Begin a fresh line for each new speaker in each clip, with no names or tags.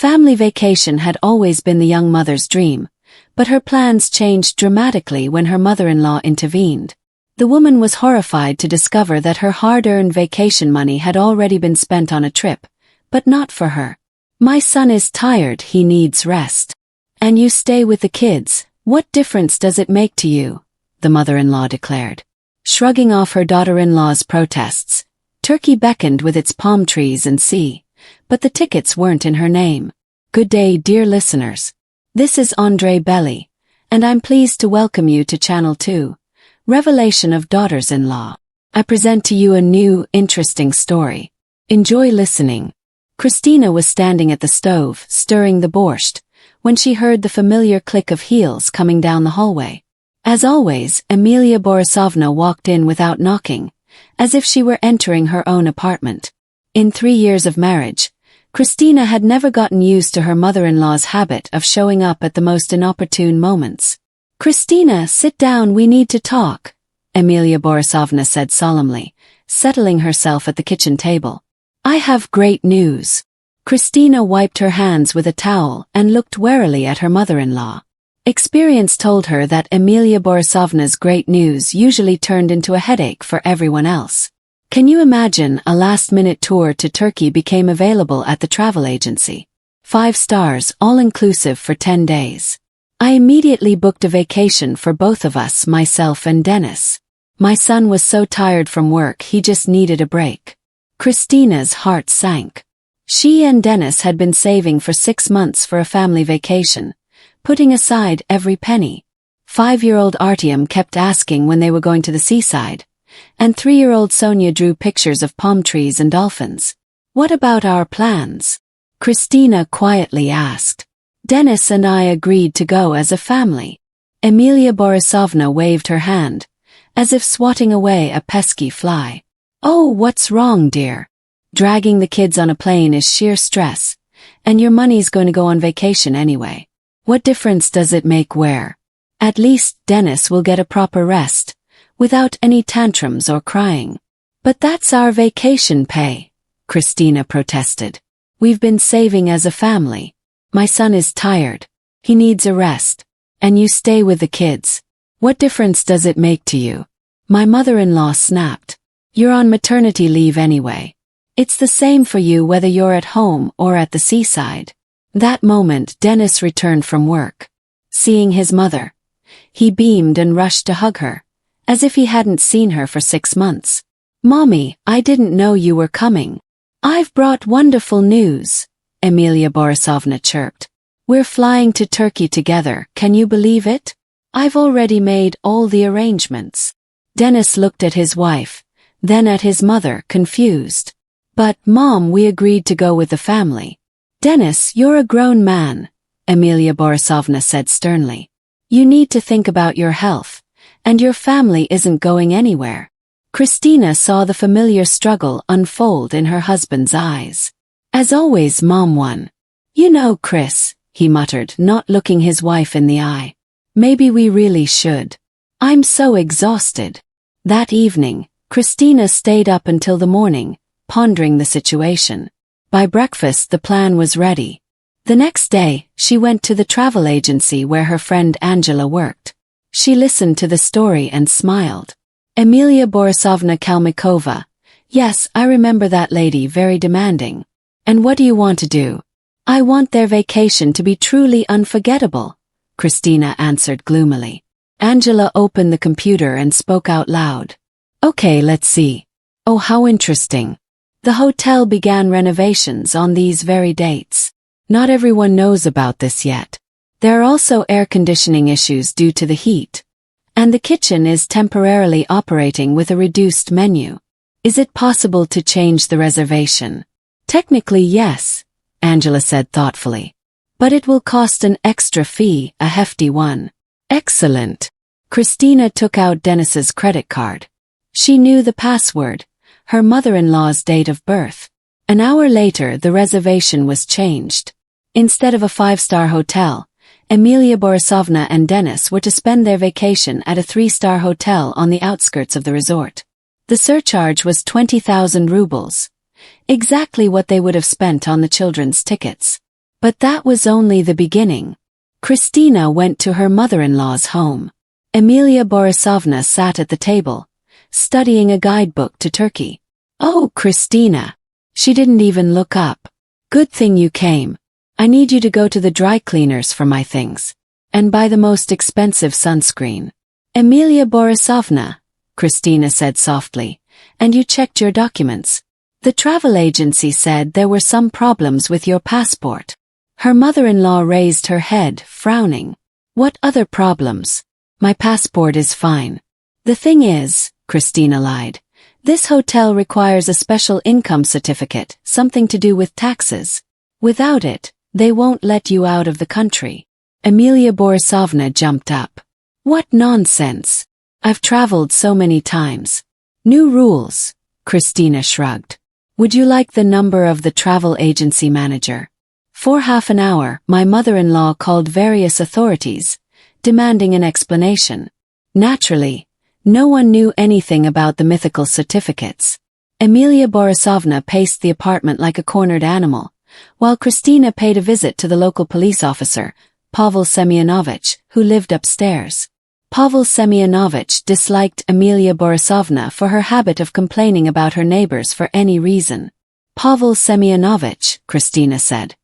family vacation had always been the young mother's dream, but her plans changed dramatically when her mother-in-law intervened. The woman was horrified to discover that her hard-earned vacation money had already been spent on a trip, but not for her. "My son is tired, he needs rest. And you stay with the kids, what difference does it make to you?" the mother-in-law declared. Shrugging off her daughter-in-law's protests, Turkey beckoned with its palm trees and sea, but the tickets weren't in her name. Good day, dear listeners. This is Andre Belli, and I'm pleased to welcome you to Channel 2, Revelation of Daughters-in-Law. I present to you a new, interesting story. Enjoy listening. Christina was standing at the stove, stirring the borscht, when she heard the familiar click of heels coming down the hallway. As always, Emilia Borisovna walked in without knocking, as if she were entering her own apartment. In 3 years of marriage, Christina had never gotten used to her mother-in-law's habit of showing up at the most inopportune moments. "Christina, sit down, we need to talk," Emilia Borisovna said solemnly, settling herself at the kitchen table. "I have great news." Christina wiped her hands with a towel and looked warily at her mother-in-law. Experience told her that Emilia Borisovna's great news usually turned into a headache for everyone else. Can you imagine a last-minute tour to Turkey became available at the travel agency? 5 stars, all-inclusive for 10 days. I immediately booked a vacation for both of us, myself and Dennis. My son was so tired from work he just needed a break. Christina's heart sank. She and Dennis had been saving for 6 months for a family vacation, putting aside every penny. 5-year-old Artyom kept asking when they were going to the seaside, and 3-year-old Sonia drew pictures of palm trees and dolphins. "What about our plans?" Christina quietly asked. "Dennis and I agreed to go as a family." Emilia Borisovna waved her hand, as if swatting away a pesky fly. "Oh, what's wrong, dear? Dragging the kids on a plane is sheer stress, and your money's going to go on vacation anyway. What difference does it make where? At least Dennis will get a proper rest, without any tantrums or crying." "But that's our vacation pay," Christina protested. "We've been saving as a family. My son is tired. He needs a rest. And you stay with the kids. What difference does it make to you?" My mother-in-law snapped. "You're on maternity leave anyway. It's the same for you whether you're at home or at the seaside." That moment Dennis returned from work. Seeing his mother, he beamed and rushed to hug her, as if he hadn't seen her for 6 months. "Mommy, I didn't know you were coming." "I've brought wonderful news," Emilia Borisovna chirped. "We're flying to Turkey together, can you believe it? I've already made all the arrangements." Dennis looked at his wife, then at his mother, confused. "But, Mom, we agreed to go with the family." "Dennis, you're a grown man," Emilia Borisovna said sternly. "You need to think about your health, and your family isn't going anywhere." Christina saw the familiar struggle unfold in her husband's eyes. "As always, Mom won." "You know, Chris," he muttered, not looking his wife in the eye. "Maybe we really should. I'm so exhausted." That evening, Christina stayed up until the morning, pondering the situation. By breakfast the plan was ready. The next day, she went to the travel agency where her friend Angela worked. She listened to the story and smiled. "Emilia Borisovna Kalmykova. Yes, I remember that lady, very demanding. And what do you want to do?" "I want their vacation to be truly unforgettable," Christina answered gloomily. Angela opened the computer and spoke out loud. "Okay, let's see. Oh, how interesting. The hotel began renovations on these very dates. Not everyone knows about this yet. There are also air conditioning issues due to the heat. And the kitchen is temporarily operating with a reduced menu. Is it possible to change the reservation?" "Technically, yes," Angela said thoughtfully. "But it will cost an extra fee, a hefty one." "Excellent." Christina took out Dennis's credit card. She knew the password, her mother-in-law's date of birth. An hour later the reservation was changed. Instead of a 5-star hotel, Emilia Borisovna and Dennis were to spend their vacation at a 3-star hotel on the outskirts of the resort. The surcharge was 20,000 rubles. Exactly what they would have spent on the children's tickets. But that was only the beginning. Christina went to her mother-in-law's home. Emilia Borisovna sat at the table, studying a guidebook to Turkey. "Oh, Christina." She didn't even look up. "Good thing you came. I need you to go to the dry cleaners for my things. And buy the most expensive sunscreen." "Emilia Borisovna," Christina said softly, "and you checked your documents. The travel agency said there were some problems with your passport." Her mother-in-law raised her head, frowning. "What other problems? My passport is fine." "The thing is," Christina lied, "this hotel requires a special income certificate, something to do with taxes. Without it, they won't let you out of the country." Emilia Borisovna jumped up. "What nonsense! I've traveled so many times." "New rules," Christina shrugged. "Would you like the number of the travel agency manager?" For half an hour, my mother-in-law called various authorities, demanding an explanation. Naturally, no one knew anything about the mythical certificates. Emilia Borisovna paced the apartment like a cornered animal, while Christina paid a visit to the local police officer, Pavel Semyonovich, who lived upstairs. Pavel Semyonovich disliked Emilia Borisovna for her habit of complaining about her neighbors for any reason. "Pavel Semyonovich," Christina said,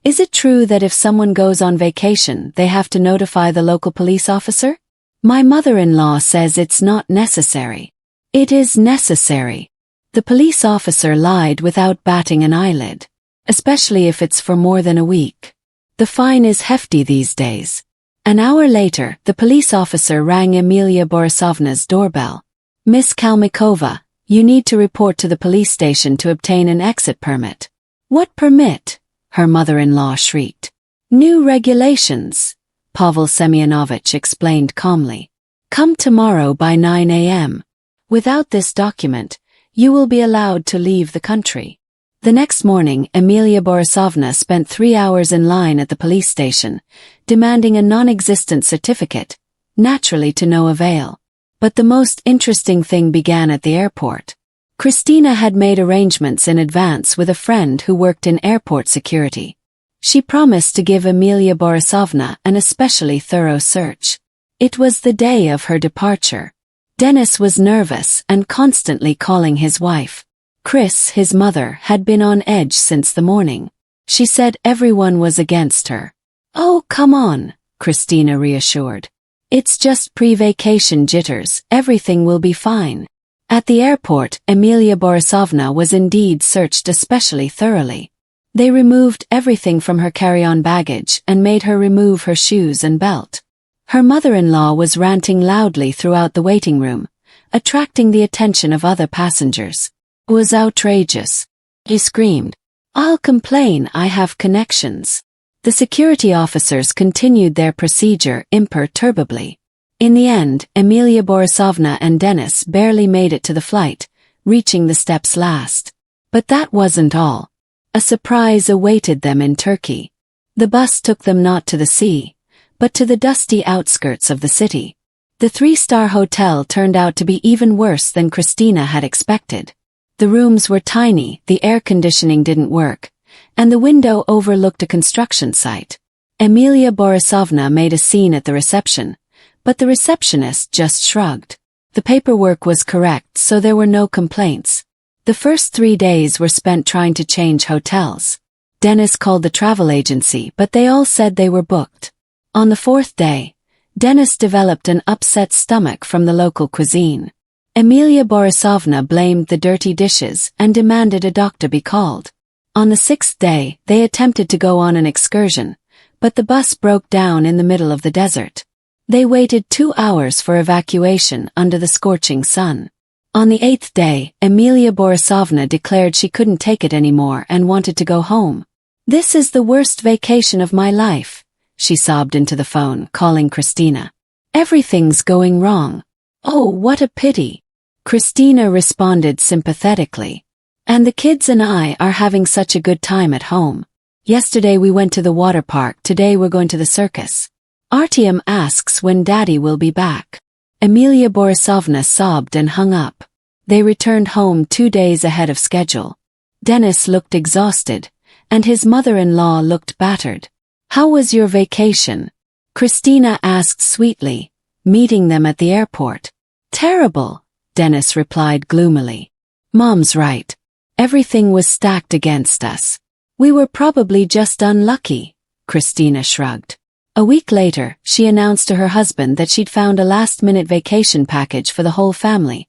"is it true that if someone goes on vacation they have to notify the local police officer?" "My mother-in-law says it's not necessary." "It is necessary." The police officer lied without batting an eyelid. "Especially if it's for more than a week. The fine is hefty these days." An hour later, the police officer rang Emilia Borisovna's doorbell. "Miss Kalmykova, you need to report to the police station to obtain an exit permit." "What permit?" her mother-in-law shrieked. "New regulations," Pavel Semyonovich explained calmly. "Come tomorrow by 9 a.m. Without this document, you will be allowed to leave the country." The next morning, Emilia Borisovna spent 3 hours in line at the police station, demanding a non-existent certificate, naturally to no avail. But the most interesting thing began at the airport. Christina had made arrangements in advance with a friend who worked in airport security. She promised to give Emilia Borisovna an especially thorough search. It was the day of her departure. Dennis was nervous and constantly calling his wife. Chris, his mother, had been on edge since the morning. She said everyone was against her. "Oh, come on," Christina reassured. "It's just pre-vacation jitters, everything will be fine." At the airport, Emilia Borisovna was indeed searched especially thoroughly. They removed everything from her carry-on baggage and made her remove her shoes and belt. Her mother-in-law was ranting loudly throughout the waiting room, attracting the attention of other passengers. It was outrageous. He screamed, "I'll complain, I have connections." The security officers continued their procedure imperturbably. In the end, Emilia Borisovna and Dennis barely made it to the flight, reaching the steps last. But that wasn't all. A surprise awaited them in Turkey. The bus took them not to the sea, but to the dusty outskirts of the city. The 3-star hotel turned out to be even worse than Christina had expected. The rooms were tiny, the air conditioning didn't work, and the window overlooked a construction site. Emilia Borisovna made a scene at the reception, but the receptionist just shrugged. The paperwork was correct, so there were no complaints. The first 3 days were spent trying to change hotels. Dennis called the travel agency, but they all said they were booked. On the 4th day, Dennis developed an upset stomach from the local cuisine. Emilia Borisovna blamed the dirty dishes and demanded a doctor be called. On the 6th day, they attempted to go on an excursion, but the bus broke down in the middle of the desert. They waited 2 hours for evacuation under the scorching sun. On the 8th day, Emilia Borisovna declared she couldn't take it anymore and wanted to go home. "This is the worst vacation of my life," she sobbed into the phone, calling Christina. "Everything's going wrong." "Oh, what a pity," Christina responded sympathetically. "And the kids and I are having such a good time at home. Yesterday we went to the water park, today we're going to the circus. Artyom asks when Daddy will be back." Emilia Borisovna sobbed and hung up. They returned home 2 days ahead of schedule. Dennis looked exhausted, and his mother-in-law looked battered. "How was your vacation?" Christina asked sweetly, meeting them at the airport. "Terrible," Dennis replied gloomily. "Mom's right. Everything was stacked against us. We were probably just unlucky," Christina shrugged. A week later, she announced to her husband that she'd found a last-minute vacation package for the whole family,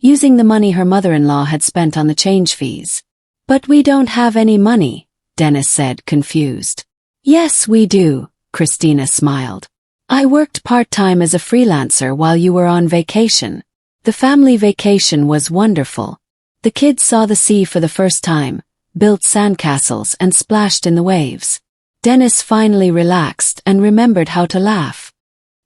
using the money her mother-in-law had spent on the change fees. "But we don't have any money," Dennis said, confused. "Yes, we do," Christina smiled. "I worked part-time as a freelancer while you were on vacation. The family vacation was wonderful. The kids saw the sea for the first time, built sandcastles and splashed in the waves." Dennis finally relaxed and remembered how to laugh.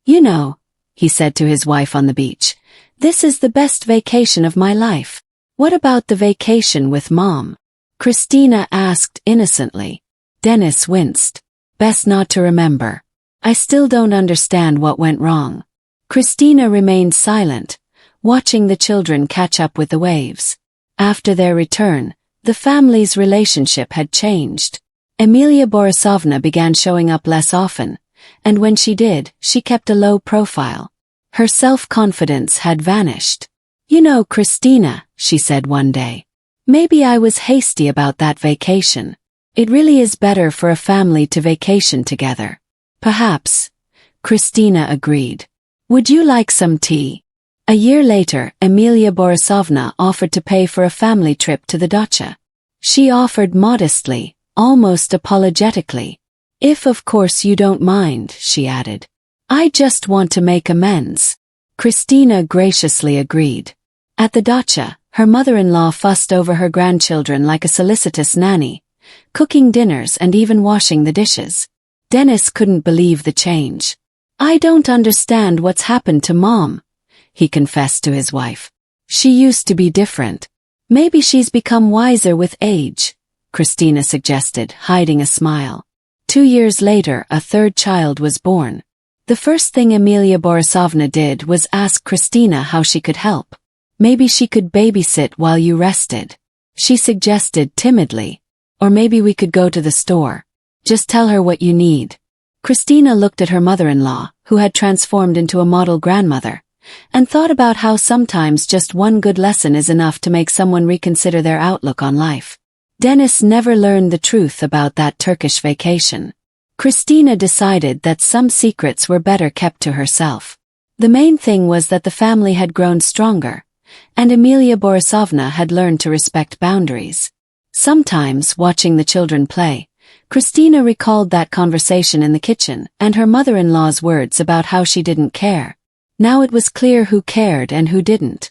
"You know," he said to his wife on the beach, "this is the best vacation of my life. What about the vacation with Mom?" Christina asked innocently. Dennis winced. "Best not to remember. I still don't understand what went wrong." Christina remained silent, watching the children catch up with the waves. After their return, the family's relationship had changed. Emilia Borisovna began showing up less often, and when she did, she kept a low profile. Her self-confidence had vanished. "You know, Christina," she said one day, "maybe I was hasty about that vacation. It really is better for a family to vacation together." "Perhaps," Christina agreed. "Would you like some tea?" A year later, Emilia Borisovna offered to pay for a family trip to the dacha. She offered modestly, almost apologetically. "If of course you don't mind," she added. "I just want to make amends." Christina graciously agreed. At the dacha, her mother-in-law fussed over her grandchildren like a solicitous nanny, cooking dinners and even washing the dishes. Dennis couldn't believe the change. "I don't understand what's happened to Mom," he confessed to his wife. "She used to be different. Maybe she's become wiser with age," Christina suggested, hiding a smile. 2 years later, a third child was born. The first thing Emilia Borisovna did was ask Christina how she could help. "Maybe she could babysit while you rested," she suggested timidly. "Or maybe we could go to the store. Just tell her what you need." Christina looked at her mother-in-law, who had transformed into a model grandmother, and thought about how sometimes just one good lesson is enough to make someone reconsider their outlook on life. Dennis never learned the truth about that Turkish vacation. Christina decided that some secrets were better kept to herself. The main thing was that the family had grown stronger, and Emilia Borisovna had learned to respect boundaries. Sometimes, watching the children play, Christina recalled that conversation in the kitchen and her mother-in-law's words about how she didn't care. Now it was clear who cared and who didn't.